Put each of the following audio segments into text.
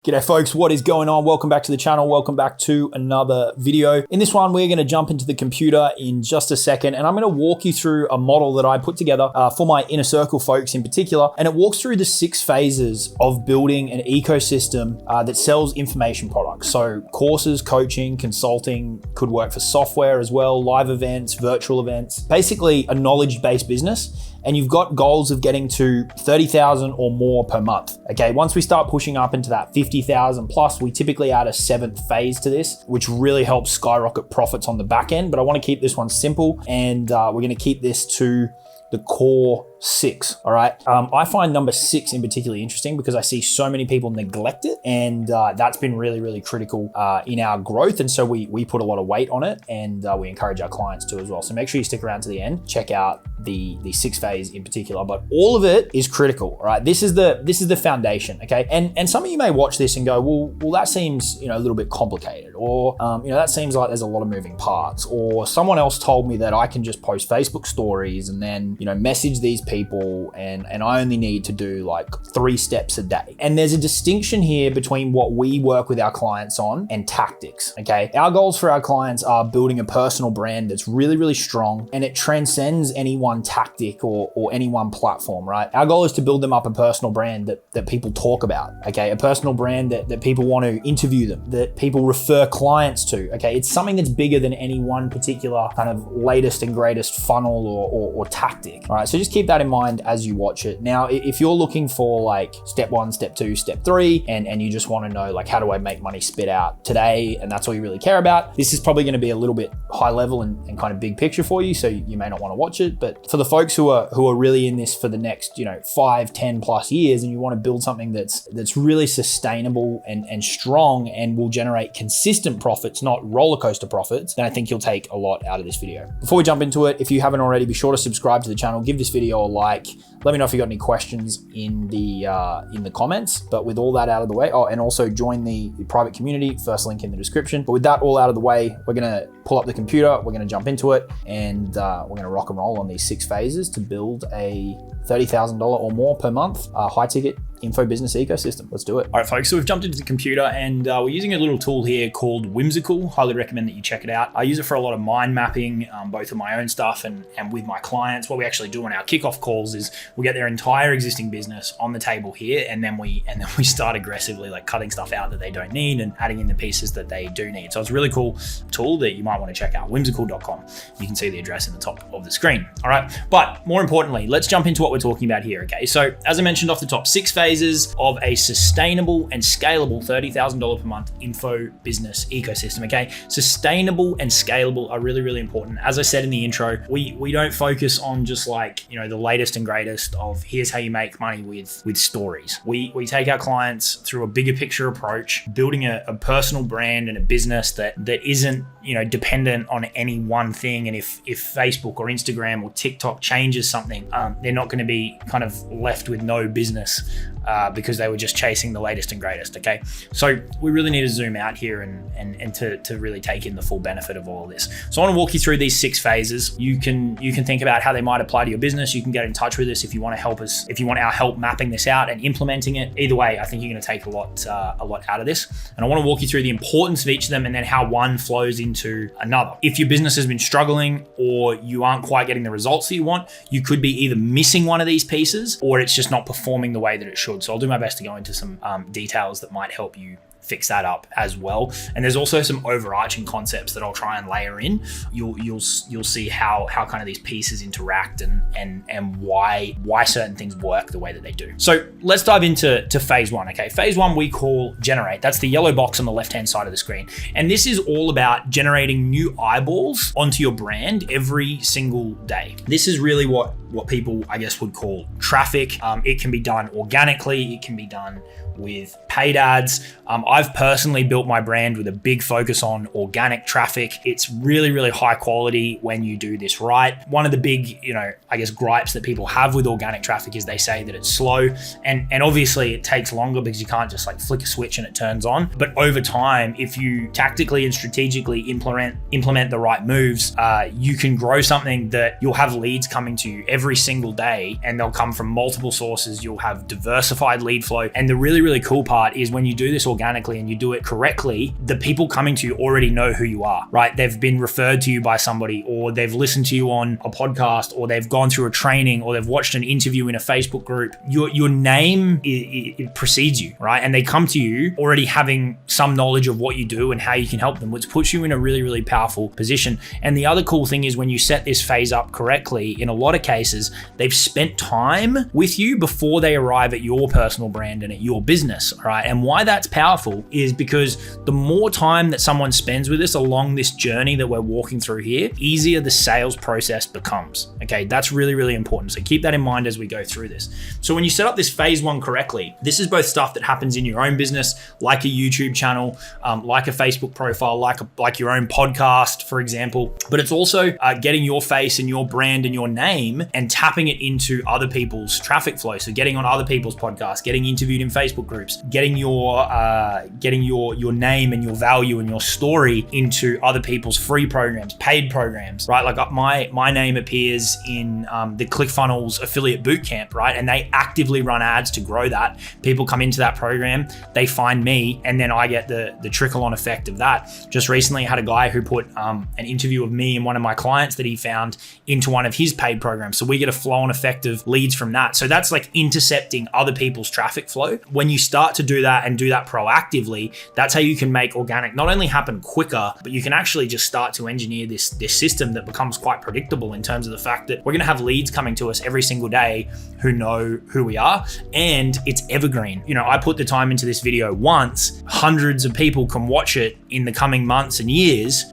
G'day folks, what is going on? Welcome back to the channel. Welcome back to another video. In this one, we're going to jump into the computer in just a second, and I'm going to walk you through a model that I put together for my inner circle folks in particular. And it walks through the 6 phases of building an ecosystem that sells information products. So courses, coaching, consulting, could work for software as well, live events, virtual events, basically a knowledge-based business. And you've got goals of getting to 30,000 or more per month. Okay, once we start pushing up into that 50,000 plus, we typically add a 7th phase to this, which really helps skyrocket profits on the back end. But I want to keep this one simple, and we're going to keep this to the core 6, all right? I find number 6 in particularly interesting because I see so many people neglect it, and that's been really, really critical in our growth. And so we put a lot of weight on it, and we encourage our clients to as well. So make sure you stick around to the end, check out the 6 phase in particular, but all of it is critical, all right? This is the foundation, okay? And some of you may watch this and go, well, that seems, a little bit complicated, or, that seems like there's a lot of moving parts, or someone else told me that I can just post Facebook stories and then, message these people and I only need to do like 3 steps a day. And there's a distinction here between what we work with our clients on and tactics, okay? Our goals for our clients are building a personal brand that's really, really strong, and it transcends any one tactic or any one platform, right? Our goal is to build them up a personal brand that people talk about, okay? A personal brand that people want to interview them, that people refer clients to, okay? It's something that's bigger than any one particular kind of latest and greatest funnel or tactic. All right, so just keep that in mind as you watch it. Now, if you're looking for like step 1, step 2, step 3, and you just want to know like, how do I make money spit out today? And that's all you really care about. This is probably going to be a little bit high level and kind of big picture for you. So you may not want to watch it, but for the folks who are really in this for the next, 5, 10 plus years, and you want to build something that's really sustainable and strong and will generate consistent profits, not roller coaster profits, then I think you'll take a lot out of this video. Before we jump into it, if you haven't already, be sure to subscribe to the channel, give this video a like. Let me know if you got any questions in the comments. But with all that out of the way, and also join the private community, first link in the description. But with that all out of the way, we're gonna pull up the computer, we're gonna jump into it, and we're gonna rock and roll on these 6 phases to build a $30,000 or more per month high ticket info business ecosystem. Let's do it. All right, folks, so we've jumped into the computer, and we're using a little tool here called Whimsical. Highly recommend that you check it out. I use it for a lot of mind mapping, both of my own stuff and with my clients. What we actually do on our kickoff calls is we get their entire existing business on the table here, and then we start aggressively like cutting stuff out that they don't need and adding in the pieces that they do need. So it's a really cool tool that you might want to check out, whimsical.com. You can see the address in the top of the screen. All right, but more importantly, let's jump into what we're talking about here, okay? So as I mentioned off the top, 6 phases of a sustainable and scalable $30,000 per month info business ecosystem, okay? Sustainable and scalable are really, really important. As I said in the intro, we don't focus on just like, the latest and greatest of here's how you make money with stories. We take our clients through a bigger picture approach, building a personal brand and a business that isn't, dependent on any one thing. And if Facebook or Instagram or TikTok changes something, they're not going to be kind of left with no business because they were just chasing the latest and greatest, okay? So we really need to zoom out here and to really take in the full benefit of all of this. So I want to walk you through these 6 phases. You can think about how they might apply to your business. You can get in touch with us if you want to help us, if you want our help mapping this out and implementing it. Either way, I think you're going to take a lot out of this. And I want to walk you through the importance of each of them and then how one flows into another. If your business has been struggling or you aren't quite getting the results that you want, you could be either missing one of these pieces or it's just not performing the way that it should. So I'll do my best to go into some details that might help you fix that up as well. And there's also some overarching concepts that I'll try and layer in. You'll see how kind of these pieces interact and why certain things work the way that they do. So let's dive into phase 1. Okay, phase 1 we call generate. That's the yellow box on the left hand side of the screen. And this is all about generating new eyeballs onto your brand every single day. This is really what people, I guess, would call traffic. It can be done organically. It can be done with paid ads. I've personally built my brand with a big focus on organic traffic. It's really, really high quality when you do this right. One of the big, I guess, gripes that people have with organic traffic is they say that it's slow. And obviously it takes longer because you can't just like flick a switch and it turns on. But over time, if you tactically and strategically implement the right moves, you can grow something that you'll have leads coming to you every single day, and they'll come from multiple sources. You'll have diversified lead flow. And the really, really cool part is when you do this organically and you do it correctly, the people coming to you already know who you are, right? They've been referred to you by somebody, or they've listened to you on a podcast, or they've gone through a training, or they've watched an interview in a Facebook group. Your name, it precedes you, right? And they come to you already having some knowledge of what you do and how you can help them, which puts you in a really, really powerful position. And the other cool thing is when you set this phase up correctly, in a lot of cases, they've spent time with you before they arrive at your personal brand and at your business, right? And why that's powerful is because the more time that someone spends with us along this journey that we're walking through here, easier the sales process becomes. Okay, that's really, really important. So keep that in mind as we go through this. So when you set up this phase one correctly, this is both stuff that happens in your own business, like a YouTube channel, like a Facebook profile, like your own podcast, for example, but it's also getting your face and your brand and your name and tapping it into other people's traffic flow. So getting on other people's podcasts, getting interviewed in Facebook groups, getting your name and your value and your story into other people's free programs, paid programs, right? Like my name appears in the ClickFunnels affiliate bootcamp, right? And they actively run ads to grow that. People come into that program, they find me, and then I get the trickle on effect of that. Just recently I had a guy who put an interview of me and one of my clients that he found into one of his paid programs. So we get a flow on effect of leads from that. So that's like intercepting other people's traffic flow. When you start to do that and do that proactively, that's how you can make organic not only happen quicker, but you can actually just start to engineer this system that becomes quite predictable in terms of the fact that we're going to have leads coming to us every single day who know who we are, and it's evergreen. You know, I put the time into this video once, hundreds of people can watch it in the coming months and years,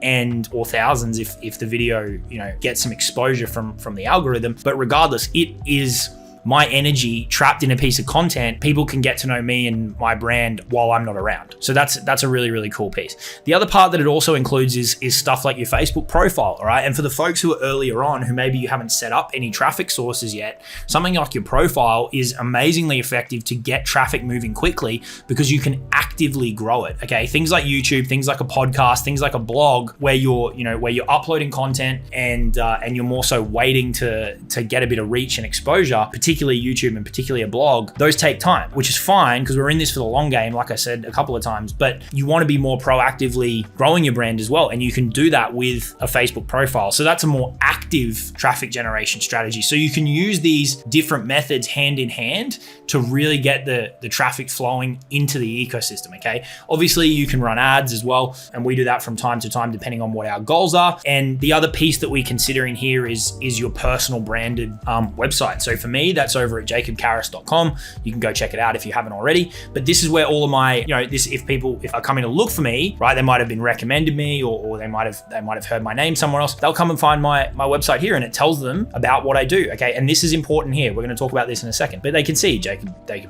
or thousands if the video, gets some exposure from the algorithm. But regardless, it is my energy trapped in a piece of content. People can get to know me and my brand while I'm not around. So that's a really, really cool piece. The other part that it also includes is stuff like your Facebook profile, all right? And for the folks who are earlier on, who maybe you haven't set up any traffic sources yet, something like your profile is amazingly effective to get traffic moving quickly because you can actively grow it, okay? Things like YouTube, things like a podcast, things like a blog where you're uploading content and you're more so waiting to get a bit of reach and exposure, particularly YouTube and particularly a blog. Those take time, which is fine because we're in this for the long game, like I said a couple of times, but you want to be more proactively growing your brand as well. And you can do that with a Facebook profile. So that's a more active traffic generation strategy. So you can use these different methods hand in hand to really get the traffic flowing into the ecosystem, okay? Obviously you can run ads as well, and we do that from time to time depending on what our goals are. And the other piece that we consider in here is your personal branded website. So for me, that's over at jacobcaris.com. You can go check it out if you haven't already. But this is where all of my, if are coming to look for me, right, they might have been recommended me or they might have heard my name somewhere else. They'll come and find my website here and it tells them about what I do, okay? And this is important here. We're going to talk about this in a second, but they can see Jacob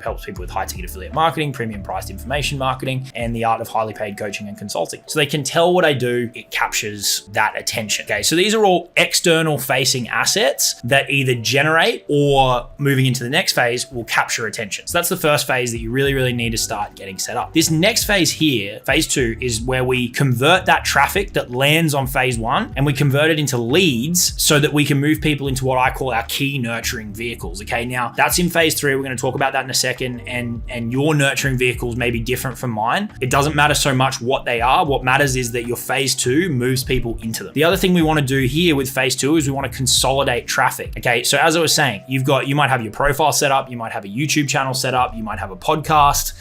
helps people with high ticket affiliate marketing, premium priced information marketing, and the art of highly paid coaching and consulting. So they can tell what I do. It captures that attention, okay? So these are all external facing assets that either generate or moving into the next phase will capture attention. So that's the first phase that you really, really need to start getting set up. This next phase here, phase 2, is where we convert that traffic that lands on phase 1 and we convert it into leads so that we can move people into what I call our key nurturing vehicles. Okay, now that's in phase 3. We're going to talk about that in a second. And your nurturing vehicles may be different from mine. It doesn't matter so much what they are. What matters is that your phase 2 moves people into them. The other thing we want to do here with phase 2 is we want to consolidate traffic. Okay, so as I was saying, you might have your profile set up, you might have a YouTube channel set up, you might have a podcast,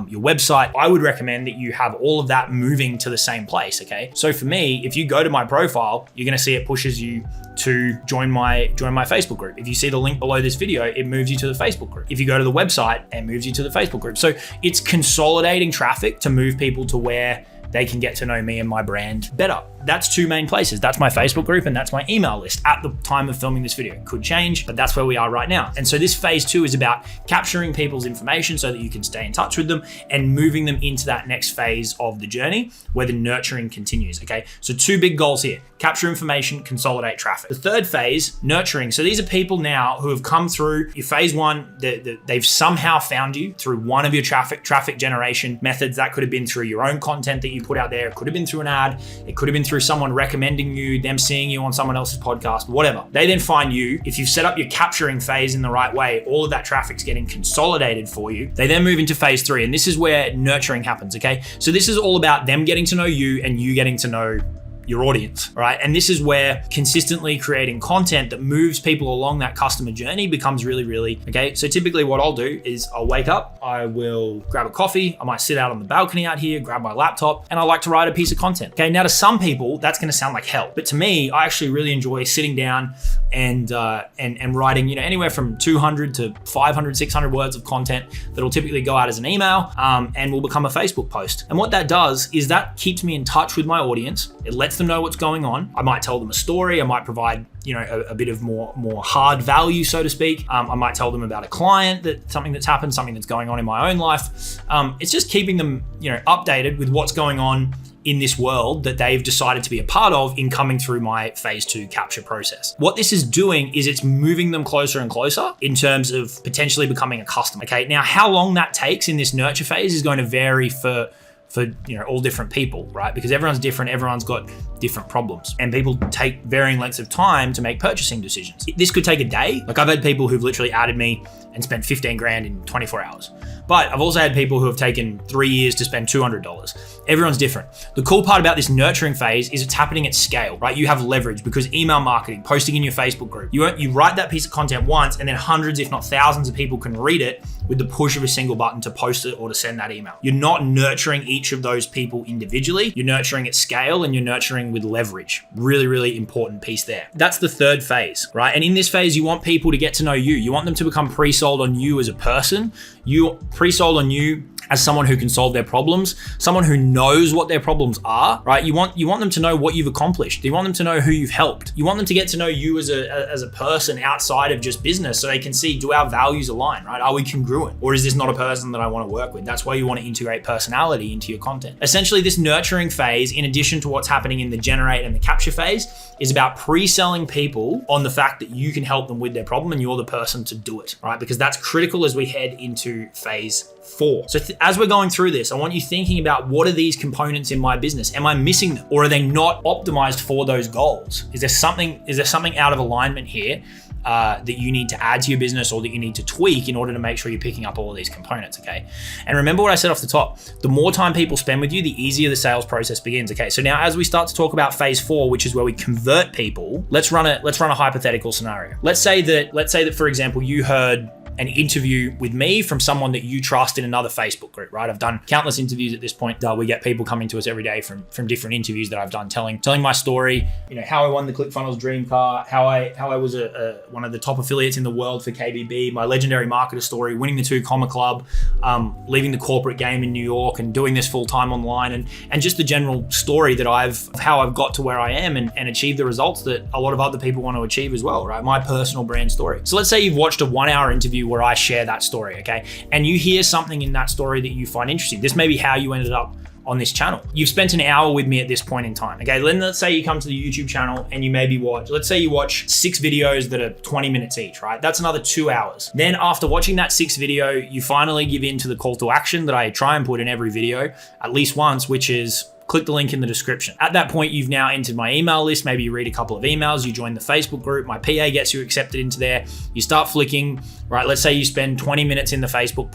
your website. I would recommend that you have all of that moving to the same place, okay? So for me, if you go to my profile, you're gonna see it pushes you to join my Facebook group. If you see the link below this video, it moves you to the Facebook group. If you go to the website, it moves you to the Facebook group. So it's consolidating traffic to move people to where they can get to know me and my brand better. That's 2 main places. That's my Facebook group and that's my email list at the time of filming this video. It could change, but that's where we are right now. And so this phase 2 is about capturing people's information so that you can stay in touch with them and moving them into that next phase of the journey where the nurturing continues, okay? So 2 big goals here: capture information, consolidate traffic. The third phase, nurturing. So these are people now who have come through your phase 1, they've somehow found you through one of your traffic generation methods. That could have been through your own content that you put out there. It could have been through an ad. It could have been through through someone recommending you, them seeing you on someone else's podcast, whatever. They then find you. If you've set up your capturing phase in the right way, all of that traffic's getting consolidated for you. They then move into phase 3, and this is where nurturing happens, okay? So this is all about them getting to know you and you getting to know your audience, right? And this is where consistently creating content that moves people along that customer journey becomes really, okay? So typically what I'll do is I'll wake up, I will grab a coffee, I might sit out on the balcony out here, grab my laptop, and I like to write a piece of content, okay? Now to some people, that's gonna sound like hell, but to me, I actually really enjoy sitting down and writing, you know, anywhere from 200 to 500, 600 words of content that'll typically go out as an email and will become a Facebook post. And what that does is that keeps me in touch with my audience. It lets them know what's going on. I might tell them a story. I might provide, you know, a bit of more hard value, so to speak. I might tell them about a client, something that's happened, something that's going on in my own life. It's just keeping them, you know, updated with what's going on in this world that they've decided to be a part of in coming through my phase 2 capture process. What this is doing is it's moving them closer and closer in terms of potentially becoming a customer. Okay, now how long that takes in this nurture phase is going to vary for you know, all different people, right? Because everyone's different, everyone's got different problems, and people take varying lengths of time to make purchasing decisions. This could take a day. Like I've had people who've literally added me and spent 15 grand in 24 hours. But I've also had people who have taken 3 years to spend $200. Everyone's different. The cool part about this nurturing phase is it's happening at scale, right? You have leverage because email marketing, posting in your Facebook group, you write that piece of content once and then hundreds, if not thousands of people can read it with the push of a single button to post it or to send that email. You're not nurturing each of those people individually. You're nurturing at scale and you're nurturing with leverage. Really important piece there. That's the third phase, right? And in this phase, you want people to get to know you. You want them to become pre-sold on you as a person. You pre-sold on you as someone who can solve their problems, someone who knows what their problems are, right? You want them to know what you've accomplished. You want them to know who you've helped. You want them to get to know you as a person outside of just business so they can see, do our values align, right? Are we congruent? Or is this not a person that I want to work with? That's why you want to integrate personality into your content. Essentially, this nurturing phase, in addition to what's happening in the generate and the capture phase, is about pre-selling people on the fact that you can help them with their problem and you're the person to do it, right? Because that's critical as we head into phase 4. So as we're going through this, I want you thinking about, what are these components in my business? Am I missing them? Or are they not optimized for those goals? Is there something out of alignment here that you need to add to your business or that you need to tweak in order to make sure you're picking up all of these components, okay? And remember what I said off the top, the more time people spend with you, the easier the sales process begins, okay? So now as we start to talk about phase 4, which is where we convert people, let's run a hypothetical scenario. Let's say that, for example, you heard an interview with me from someone that you trust in another Facebook group, right? I've done countless interviews at this point. We get people coming to us every day from different interviews that I've done, telling my story, you know, how I won the ClickFunnels dream car, how I was one of the top affiliates in the world for KBB, my legendary marketer story, winning the 2 Comma Club, leaving the corporate game in New York and doing this full time online, and just the general story that how I've got to where I am and achieved the results that a lot of other people want to achieve as well, right? My personal brand story. So let's say you've watched a 1-hour interview where I share that story, okay? And you hear something in that story that you find interesting. This may be how you ended up on this channel. You've spent an hour with me at this point in time, okay? Let's say you come to the YouTube channel and you maybe let's say you watch 6 videos that are 20 minutes each, right? That's another 2 hours. Then after watching that 6th video, you finally give in to the call to action that I try and put in every video at least once, which is click the link in the description. At that point, you've now entered my email list. Maybe you read a couple of emails, you join the Facebook group, my PA gets you accepted into there. You start flicking, right? Let's say you spend 20 minutes in the Facebook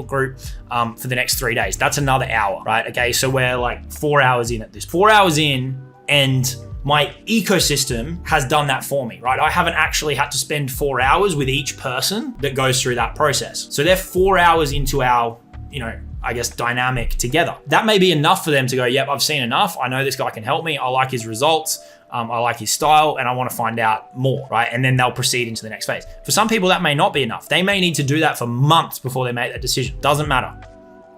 group for the next 3 days. That's another hour, right? Okay, so we're like 4 hours in at this. 4 hours in, and my ecosystem has done that for me, right? I haven't actually had to spend 4 hours with each person that goes through that process. So they're 4 hours into our, you know, I guess, dynamic together. That may be enough for them to go, yep, I've seen enough. I know this guy can help me. I like his results. I like his style, and I want to find out more, right? And then they'll proceed into the next phase. For some people, that may not be enough. They may need to do that for months before they make that decision. Doesn't matter,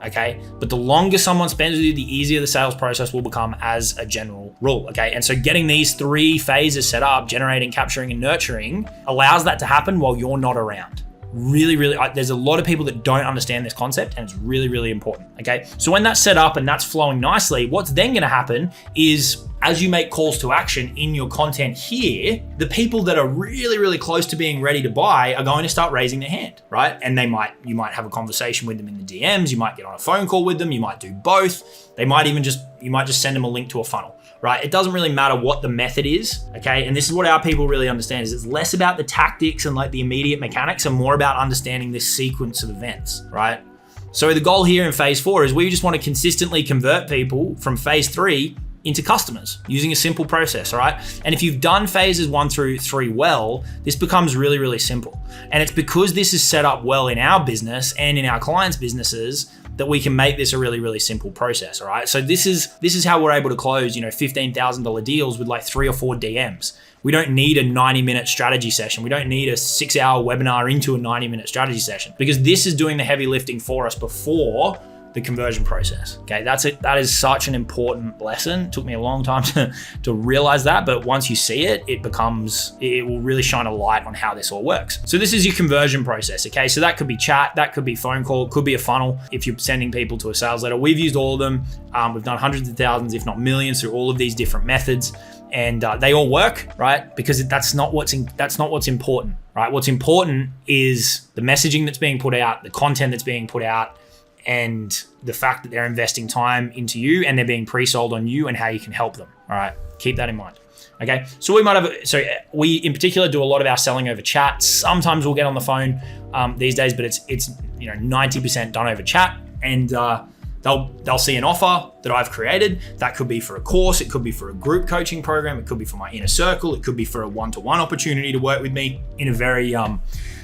okay? But the longer someone spends with you, the easier the sales process will become as a general rule, okay? And so getting these 3 phases set up, generating, capturing, and nurturing, allows that to happen while you're not around. Really, there's a lot of people that don't understand this concept, and it's really important, okay? So when that's set up and that's flowing nicely, what's then gonna happen is, as you make calls to action in your content here, the people that are really close to being ready to buy are going to start raising their hand, right? And you might have a conversation with them in the DMs, you might get on a phone call with them, you might do both. You might just send them a link to a funnel, right? It doesn't really matter what the method is, okay? And this is what our people really understand, is it's less about the tactics and like the immediate mechanics and more about understanding this sequence of events, right? So the goal here in phase 4 is we just want to consistently convert people from phase 3 into customers using a simple process, all right? And if you've done phases 1 through 3 well, this becomes really, really simple. And it's because this is set up well in our business and in our clients' businesses that we can make this a really, really simple process, all right? So this is how we're able to close, $15,000 deals with like 3 or 4 DMs. We don't need a 90-minute strategy session. We don't need a 6-hour webinar into a 90-minute strategy session, because this is doing the heavy lifting for us before the conversion process. Okay, that is such an important lesson. It took me a long time to realize that, but once you see it, it will really shine a light on how this all works. So this is your conversion process. Okay, so that could be chat, that could be phone call, it could be a funnel if you're sending people to a sales letter. We've used all of them. We've done hundreds of thousands, if not millions, through all of these different methods, and they all work, right? Because that's not what's important, right? What's important is the messaging that's being put out, the content that's being put out, and the fact that they're investing time into you and they're being pre-sold on you and how you can help them. All right, keep that in mind. Okay, so we in particular do a lot of our selling over chat. Sometimes we'll get on the phone these days, but it's 90% done over chat, and they'll see an offer that I've created. That could be for a course, it could be for a group coaching program, it could be for my inner circle, it could be for a one-to-one opportunity to work with me in a very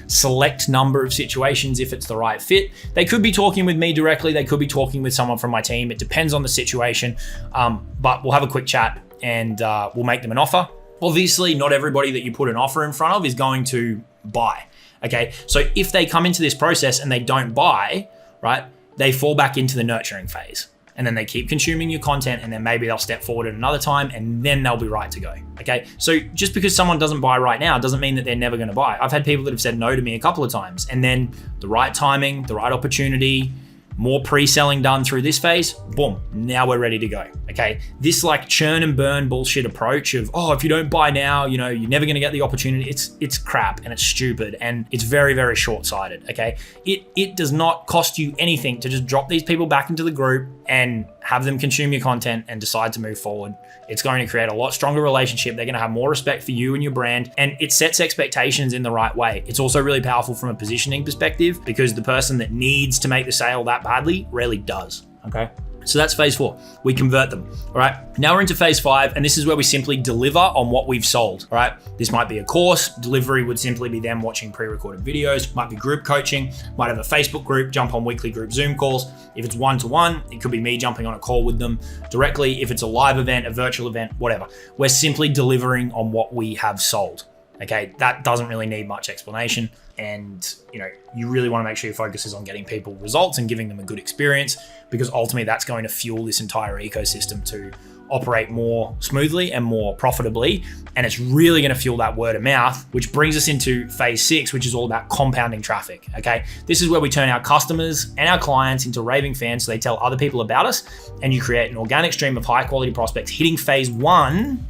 select number of situations if it's the right fit. They could be talking with me directly, they could be talking with someone from my team. It depends on the situation, but we'll have a quick chat and we'll make them an offer. Obviously, not everybody that you put an offer in front of is going to buy, okay? So if they come into this process and they don't buy, right, they fall back into the nurturing phase. And then they keep consuming your content, and then maybe they'll step forward at another time, and then they'll be right to go, okay? So just because someone doesn't buy right now doesn't mean that they're never gonna buy. I've had people that have said no to me a couple of times, and then the right timing, the right opportunity, more pre-selling done through this phase, boom, now we're ready to go, okay? This like churn and burn bullshit approach of, if you don't buy now, you're never gonna get the opportunity. It's crap and it's stupid and it's very, very short-sighted, okay? It does not cost you anything to just drop these people back into the group and have them consume your content and decide to move forward. It's going to create a lot stronger relationship. They're gonna have more respect for you and your brand, and it sets expectations in the right way. It's also really powerful from a positioning perspective, because the person that needs to make the sale that badly rarely does, okay? So that's phase 4. We convert them, all right? Now we're into phase 5, and this is where we simply deliver on what we've sold, all right? This might be a course. Delivery would simply be them watching pre-recorded videos. Might be group coaching. Might have a Facebook group, jump on weekly group Zoom calls. If it's one-to-one, it could be me jumping on a call with them directly. If it's a live event, a virtual event, whatever. We're simply delivering on what we have sold, okay? That doesn't really need much explanation. And you really want to make sure your focus is on getting people results and giving them a good experience, because ultimately that's going to fuel this entire ecosystem to operate more smoothly and more profitably. And it's really going to fuel that word of mouth, which brings us into phase 6, which is all about compounding traffic, okay? This is where we turn our customers and our clients into raving fans so they tell other people about us, and you create an organic stream of high quality prospects hitting phase 1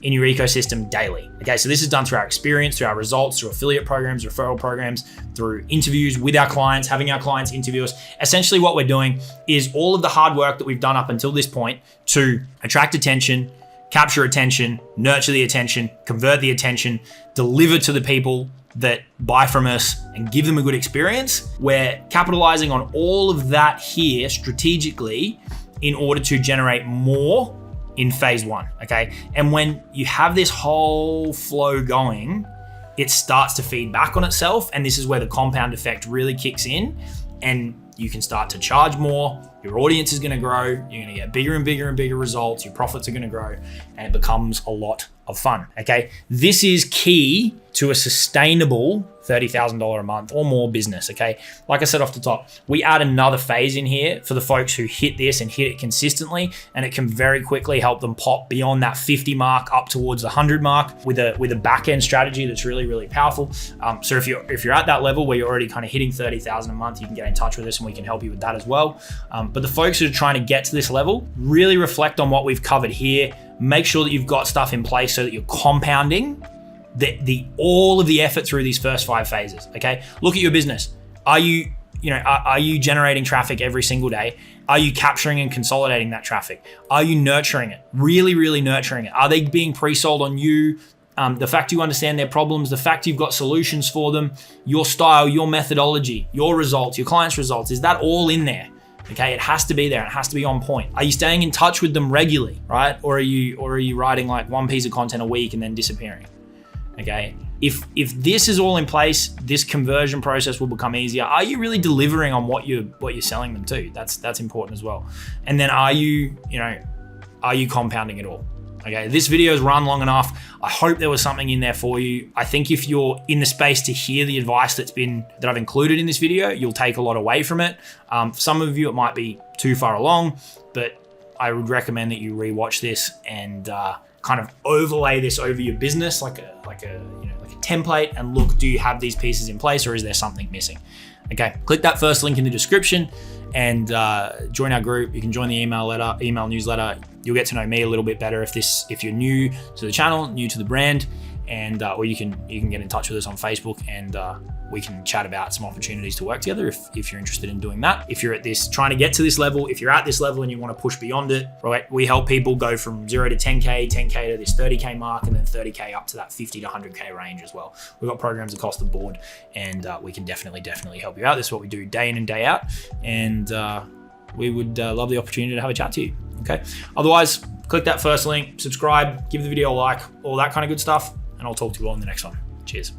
in your ecosystem daily. Okay, so this is done through our experience, through our results, through affiliate programs, referral programs, through interviews with our clients, having our clients interview us. Essentially what we're doing is all of the hard work that we've done up until this point to attract attention, capture attention, nurture the attention, convert the attention, deliver to the people that buy from us and give them a good experience. We're capitalizing on all of that here strategically in order to generate more in phase 1, okay? And when you have this whole flow going, it starts to feed back on itself, and this is where the compound effect really kicks in, and you can start to charge more, your audience is gonna grow, you're gonna get bigger and bigger and bigger results, your profits are gonna grow, and it becomes a lot of fun, okay? This is key to a sustainable $30,000 a month or more business, okay? Like I said off the top, we add another phase in here for the folks who hit this and hit it consistently, and it can very quickly help them pop beyond that 50 mark up towards the 100 mark with a back-end strategy that's really, really powerful. So if you're at that level where you're already kind of hitting 30,000 a month, you can get in touch with us and we can help you with that as well. But the folks who are trying to get to this level, really reflect on what we've covered here. Make sure that you've got stuff in place so that you're compounding all of the effort through these first 5 phases, okay? Look at your business. Are you are you generating traffic every single day? Are you capturing and consolidating that traffic? Are you nurturing it? Really, really nurturing it? Are they being pre-sold on you? The fact you understand their problems, the fact you've got solutions for them, your style, your methodology, your results, your clients' results, is that all in there? Okay, it has to be there. It has to be on point. Are you staying in touch with them regularly, right? Or are you writing like one piece of content a week and then disappearing? Okay, if this is all in place, this conversion process will become easier. Are you really delivering on what you're selling them to? That's important as well. And then are you compounding it all? Okay, this video has run long enough. I hope there was something in there for you. I think if you're in the space to hear the advice that I've included in this video, you'll take a lot away from it. For some of you, it might be too far along, but I would recommend that you rewatch this and kind of overlay this over your business like a template, and look, do you have these pieces in place, or is there something missing? Okay, click that first link in the description and join our group. You can join the email newsletter. You'll get to know me a little bit better if you're new to the channel, new to the brand, and or you can get in touch with us on Facebook, and we can chat about some opportunities to work together if you're interested in doing that. If you're trying to get to this level, if you're at this level and you want to push beyond it, right? We help people go from 0 to 10K, 10K to this 30K mark, and then 30K up to that 50 to 100K range as well. We've got programs across the board, and we can definitely help you out. This is what we do day in and day out, and we would love the opportunity to have a chat to you. Okay. Otherwise, click that first link, subscribe, give the video a like, all that kind of good stuff, and I'll talk to you all in the next one. Cheers.